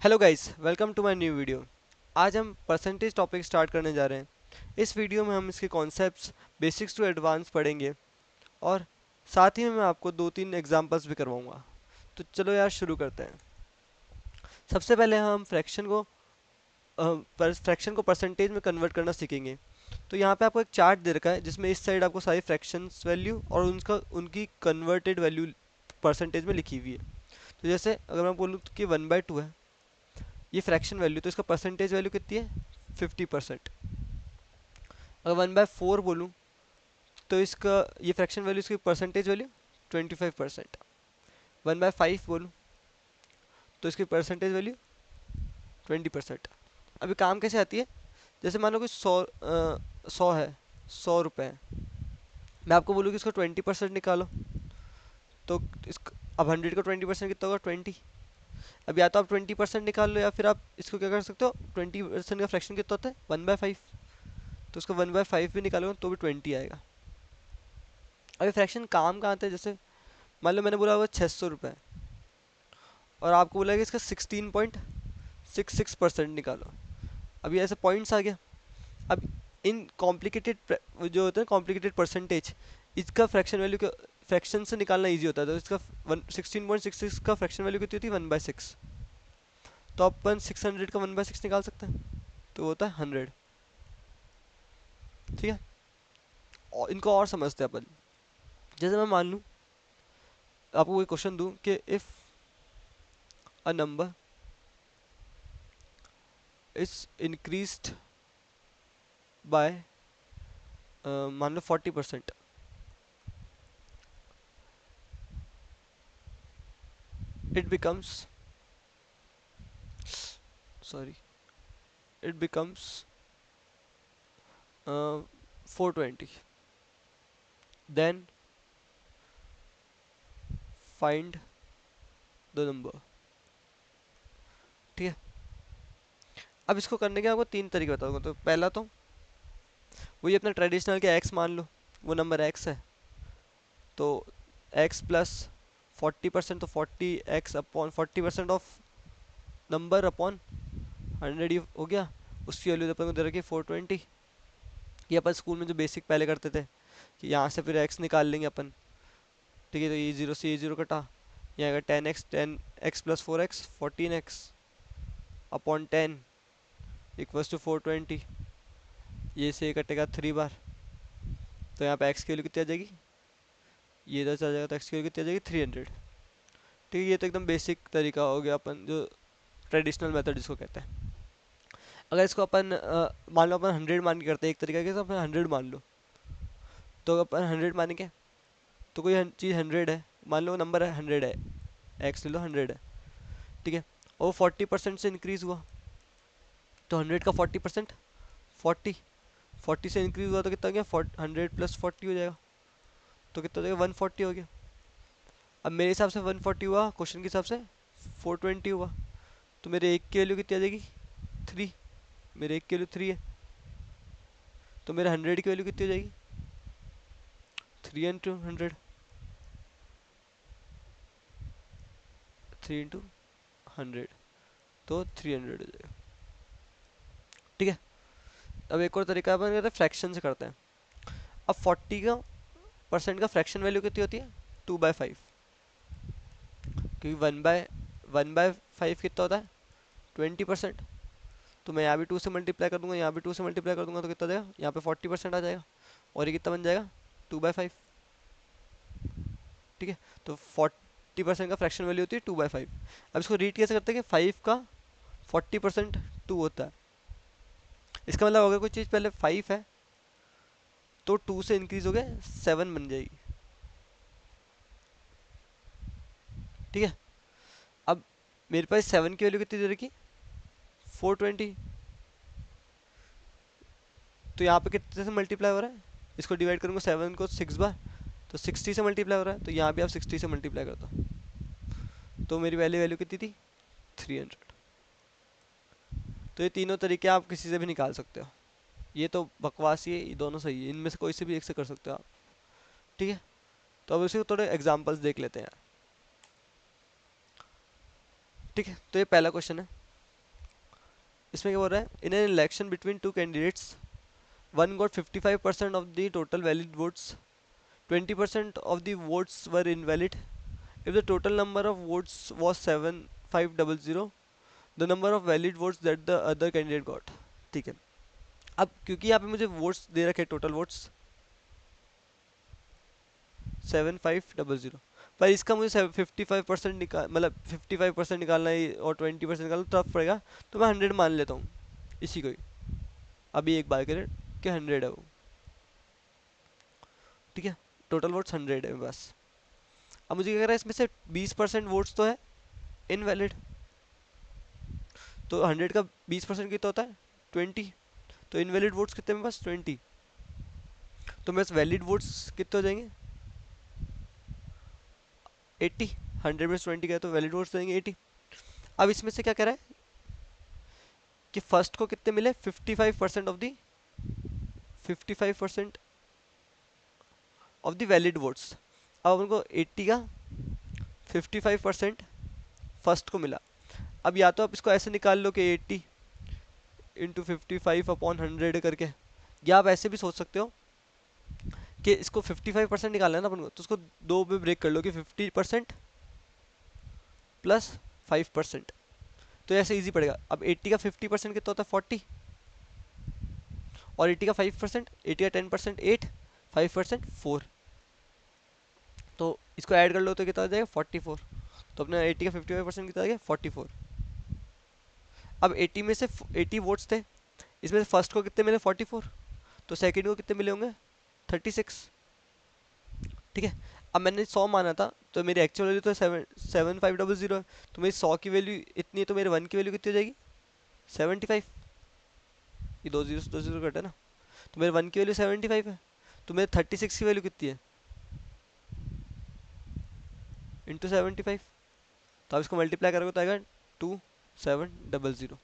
Hello guys, welcome to my new video. आज हम percentage topic start करने जा रहे हैं। इस वीडियो में हम इसके कॉन्सेप्ट्स बेसिक्स टू एडवांस पढ़ेंगे और साथ ही में मैं आपको दो तीन एग्जांपल्स भी करवाऊंगा। तो चलो यार शुरू करते हैं। सबसे पहले हम फ्रैक्शन को परसेंटेज में कन्वर्ट करना सीखेंगे। तो यहाँ पे आपको एक चार्ट दे रखा है जिसमें इस साइड आपको सारी फ्रैक्शंस वैल्यू और उनका उनकी कन्वर्टेड वैल्यू परसेंटेज में लिखी हुई है। तो जैसे अगर मैं बोलूँ कि 1/2 है ये फ्रैक्शन वैल्यू, तो इसका परसेंटेज वैल्यू कितनी है? 50%। अगर 1/4 बोलूँ तो इसका ये फ्रैक्शन वैल्यू, इसकी परसेंटेज वैल्यू 25%। 1/5 बोलूँ तो इसकी परसेंटेज वैल्यू 20%। अभी काम कैसे आती है? जैसे मान लो कि 100 है, 100 रुपये है। मैं आपको बोलूँ कि इसको 20% निकालो, तो इस अब 100 का 20% कितना होगा? 20। अब या तो आप 20% निकाल लो या फिर आप इसको क्या कर सकते हो, 20% का फ्रैक्शन कितना होता है? 1/5। तो उसको 1/5 भी निकालोगे तो भी 20 आएगा। अभी फ्रैक्शन काम कहाँ आते हैं? जैसे मान लो मैंने बोला वो 600 रुपये और आपको बोला कि इसका 16.66% निकालो। अभी ऐसे पॉइंट्स आ गया। अब इन कॉम्प्लिकेटेड जो होते हैं कॉम्प्लिकेटेड परसेंटेज, इसका फ्रैक्शन वैल्यू का फ्रैक्शन से निकालना ईजी होता है। तो इसका 16.66 का फ्रैक्शन वैल्यू कितनी होती है? 1/6। तो अपन 600 का 1/6 निकाल सकते हैं, तो वो होता है 100। ठीक है, और इनको और समझते हैं अपन। जैसे मैं मान लूँ, आपको कोई क्वेश्चन दूँ कि if a number is increased by मान लो 40%, it becomes sorry it becomes 420, then find the number। ठीक है, अब इसको करने के आपको तीन तरीके बताऊंगा। तो पहला तो वही अपना ट्रेडिशनल के x मान लो, वो नंबर x है, तो x प्लस 40%, तो 40x upon 40% of number upon 100 ही हो गया। उसकी वैल्यू अपन को दे रखी है 420। ये अपन स्कूल में जो बेसिक पहले करते थे कि यहाँ से फिर x निकाल लेंगे अपन। ठीक है, तो ये जीरो से ये जीरो कटा, यहाँ आएगा 10x, 10x plus 4x 14x upon 10 equals to 420। ये से ये कटेगा 3 बार, तो यहाँ पे x की वैल्यू कितनी आ जाएगी? ये इधर चला जाएगा तो x की वैल्यू कितनी आ जाएगी? 300। ठीक है, ये तो एकदम बेसिक तरीका हो गया अपन जो ट्रेडिशनल मेथड जिसको कहते हैं। अगर इसको अपन मान लो अपन 100 मान के करते हैं एक तरीका के, तो अपन 100 मान लो। तो अपन 100 मानेंगे तो कोई चीज़ 100 है, मान लो नंबर है 100 है, x ले लो 100 है। ठीक है, और 40% से इंक्रीज हुआ, तो 100 का 40% 40, 40 से इंक्रीज हुआ तो कितना हो गया? 100 प्लस 40 हो जाएगा, तो कितना हो जाएगा? 140 हो गया। अब मेरे हिसाब से 140 हुआ, क्वेश्चन के हिसाब से 420 हुआ, तो मेरे एक की वैल्यू कितनी आ जाएगी? 3। मेरे एक की वैल्यू 3 है, तो मेरे 100 की वैल्यू कितनी हो जाएगी? 3 इंटू 100, 3 इंटू 100, तो 300 हो जाएगा। ठीक है, अब एक और तरीका अपन कहते हैं फ्रैक्शन से करते हैं। अब 40 का परसेंट का फ्रैक्शन वैल्यू कितनी होती है? 2/5। क्योंकि 1/5 कितना होता है? 20%। तो मैं यहाँ भी 2 से मल्टीप्लाई कर दूंगा, यहाँ भी 2 से मल्टीप्लाई कर दूंगा, तो कितना देगा? यहाँ पे 40% आ जाएगा, और ये कितना बन जाएगा? 2/5। ठीक है, तो 40% का फ्रैक्शन वैल्यू होती है 2/5। अब इसको रीड कैसे करते हैं कि 5 का 40% 2 होता है। इसका मतलब अगर कोई चीज़ पहले 5 है तो 2 से इंक्रीज हो गया 7 बन जाएगी। ठीक है, अब मेरे पास 7 की वैल्यू कितनी दे रखी? 420। तो यहाँ पे कितने से मल्टीप्लाई हो रहा है? इसको डिवाइड करूँगा 7 को 6 बार, तो 60 से मल्टीप्लाई हो रहा है, तो यहाँ भी आप 60 से मल्टीप्लाई कर दो, तो मेरी वैल्यू वैल्यू कितनी थी? 300। तो ये तीनों तरीके आप किसी से भी निकाल सकते हो। ये तो बकवास ही है, ये दोनों सही है, इनमें से कोई से भी एक से कर सकते हो आप। ठीक है, तो अब इसी थोड़े एग्जांपल्स देख लेते हैं यार। ठीक है, तो ये पहला क्वेश्चन है। इसमें क्या बोल रहा है, in an election between two candidates one got 55% of the total valid votes, 20% of the votes were invalid. If the total number of votes was 7500, the number of valid votes that the other candidate got. ठीक है, अब क्योंकि यहाँ पे मुझे votes दे रखे total votes 7500, पर इसका मुझे 55% निकाल, मतलब 55% निकालना है और 20% निकालना टफ पड़ेगा, तो मैं 100 मान लेता हूँ इसी को ही, अभी एक बार करें कि 100 है वो। ठीक है, टोटल वोट्स 100 है बस। अब मुझे क्या कह रहा है, इसमें से 20% वोट्स तो है इनवैलिड, तो 100 का 20% कितना होता है 20, तो इनवैलिड वोट्स कितने में, बस 20, तो मेरे वैलिड वोट्स कितने हो जाएंगे 80, 100 में 20 का है तो वैलिड वोट्स देंगे 80। अब इसमें से क्या कह रहा है कि फर्स्ट को कितने मिले 55% of the 55% of the valid votes. अब उनको 80 का 55% फर्स्ट को मिला। अब या तो आप इसको ऐसे निकाल लो कि 80 इंटू 55/100 करके, या आप ऐसे भी सोच सकते हो कि इसको 55% निकालना है ना अपन को, तो उसको दो में ब्रेक कर लो कि 50% प्लस 5%, तो ऐसे इजी पड़ेगा। अब 80 का 50% कितना होता है 40, और 80 का 5%, 80 का 10% 8, 5% 4, तो इसको ऐड कर लो तो कितना आ जाएगा 44, तो अपना 80 का 55% कितना आ गया 44। अब 80 में से 80 वोट्स थे, इसमें से फर्स्ट को कितने मिले 44, तो सेकंड को कितने मिले होंगे 36। ठीक है, अब मैंने 100 माना था, तो मेरी एक्चुअल वैल्यू तो 7500 है, तो मेरी 100 की वैल्यू इतनी है, तो मेरे 1 की वैल्यू कितनी हो जाएगी 75, ये दो जीरो कटे ना, तो मेरे 1 की वैल्यू 75 है, तो मेरे 36 की वैल्यू कितनी है इंटू 75, तो आप इसको मल्टीप्लाई करोगे तो आएगा 2700,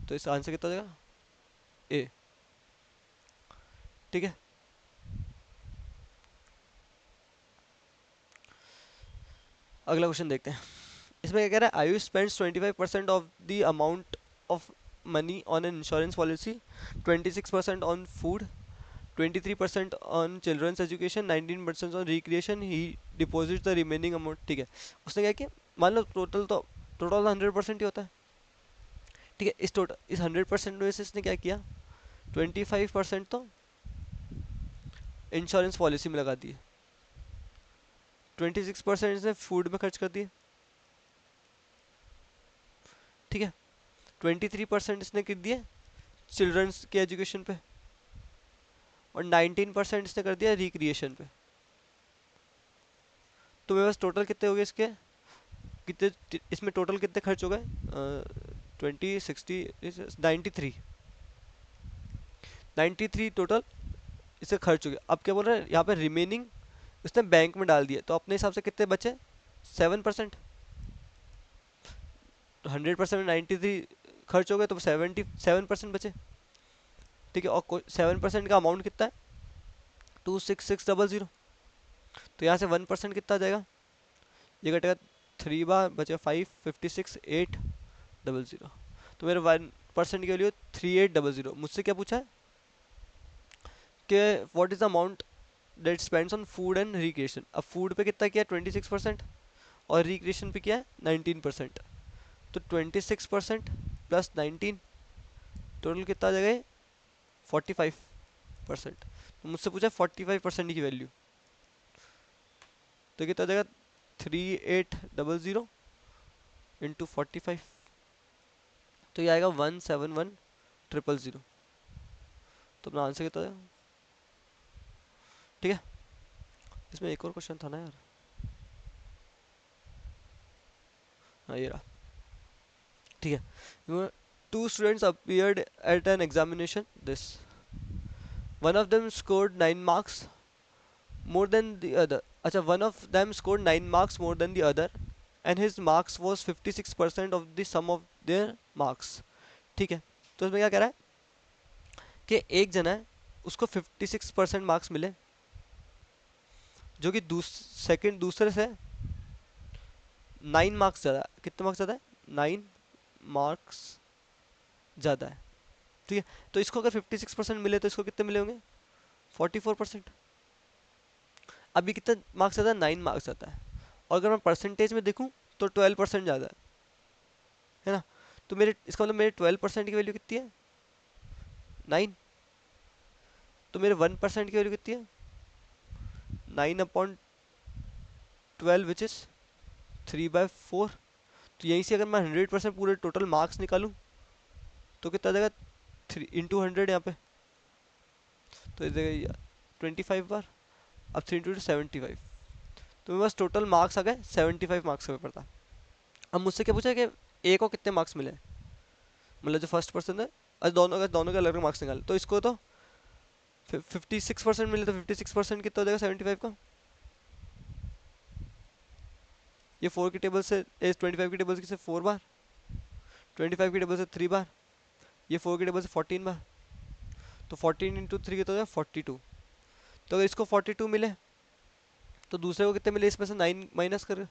तो इसका आंसर कितना हो जाएगा ए। ठीक है, अगला क्वेश्चन देखते हैं। इसमें क्या कह रहा है, Ayush spends 25% of the amount of money on an insurance policy, 26% on food, 23% on children's education, 19% on recreation, he deposit the remaining amount. ठीक है, उसने क्या किया, मान लो टोटल 100% ही होता है। ठीक है, इस 100% में से इसने क्या किया, 25% तो इंश्योरेंस पॉलिसी में लगा दिए, 26% इसने फूड में खर्च कर दिए। ठीक है, 23% इसने कर दिए चिल्ड्रंस के एजुकेशन पे, और 19% इसने कर दिया रिक्रिएशन पे। तो मेरे पास टोटल कितने हो गए इसके, कितने इसमें टोटल कितने खर्च हो गए 20 60 93, 93 टोटल इससे खर्च हो गया। अब क्या बोल रहा है यहाँ पे रिमेनिंग इसने बैंक में डाल दिया, तो अपने हिसाब से कितने बचे 7%, तो 100% में 93 खर्च हो गए तो 77% बचे। ठीक है, और 7% का अमाउंट कितना है 26600, तो यहाँ से 1% कितना आ जाएगा, ये घटेगा 3 बार बचे 5, 56 800, तो मेरे 1% की वैल्यू 3800। मुझसे क्या पूछा है कि what is the amount that spends on food and recreation. अब फूड पे कितना किया 26% और रिक्रिएशन पे किया 19%, तो 26% प्लस 19 टोटल कितना आ जाएगा 45%। तो मुझसे पूछा 45% की वैल्यू, तो कितना आ जाएगा 3800 इंटू 45, तो ये आएगा 171000, तो अपना आंसर कितना आएगा। ठीक है, इसमें एक और क्वेश्चन था ना यार, हाँ ये रहा। ठीक है, two students appeared at an examination this, one of them scored 9 marks more than the other, अच्छा one of them scored 9 marks more than the other and his marks was 56% of the sum of their marks। ठीक है, तो इसमें क्या कह रहा है कि एक जना है उसको 56% मार्क्स मिले, जो कि सेकंड दूसरे से 9 मार्क्स ज़्यादा, कितने मार्क्स ज़्यादा है 9 मार्क्स ज़्यादा है। ठीक है, तो इसको अगर 56% मिले तो इसको कितने मिले होंगे? 44%। अभी कितना मार्क्स आता है? 9 मार्क्स आता है। और अगर मैं परसेंटेज में देखूँ तो 12% ज़्यादा है ना? तो मेरे इसका मतलब मेरे 12% की वैल्यू कितनी है? 9। तो मेरे 1% की वैल्यू कितनी है? 9/12 विच इज़ 3/4। तो यहीं से अगर मैं 100% पूरे टोटल मार्क्स निकालूं तो कितना आ जाएगा? 3 × 100 यहाँ पे, तो इधर 25 बार। अब 3 × 2 = 75। तो मेरे पास टोटल मार्क्स आ गए 75 मार्क्स का पेपर था। अब मुझसे क्या पूछा कि ए को कितने मार्क्स मिले, मतलब जो फर्स्ट पर्सन है, दोनों के अलग अलग मार्क्स निकाले, तो इसको तो 56% मिले, तो 56% कितना हो जाएगा 75 का? ये 4 की टेबल से 25 की टेबल से 4 बार, 25 की टेबल से 3 बार, ये 4 की टेबल से 14 बार। तो 14 × 3 कितना हो जाएगा? 42। तो अगर इसको 42 मिले तो दूसरे को कितने मिले इसमें से 9 माइनस कर?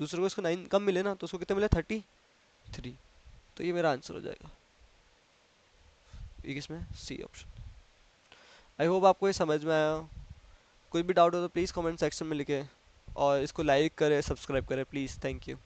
दूसरे को इसको 9 कम मिले ना, तो उसको कितने मिले? 33। तो ये मेरा आंसर हो जाएगा, ये किसमें? C option. आई होप आपको ये समझ में आया। कोई भी डाउट हो तो प्लीज़ कमेंट सेक्शन में लिखें, और इसको लाइक करें, सब्सक्राइब करें प्लीज़। Thank you.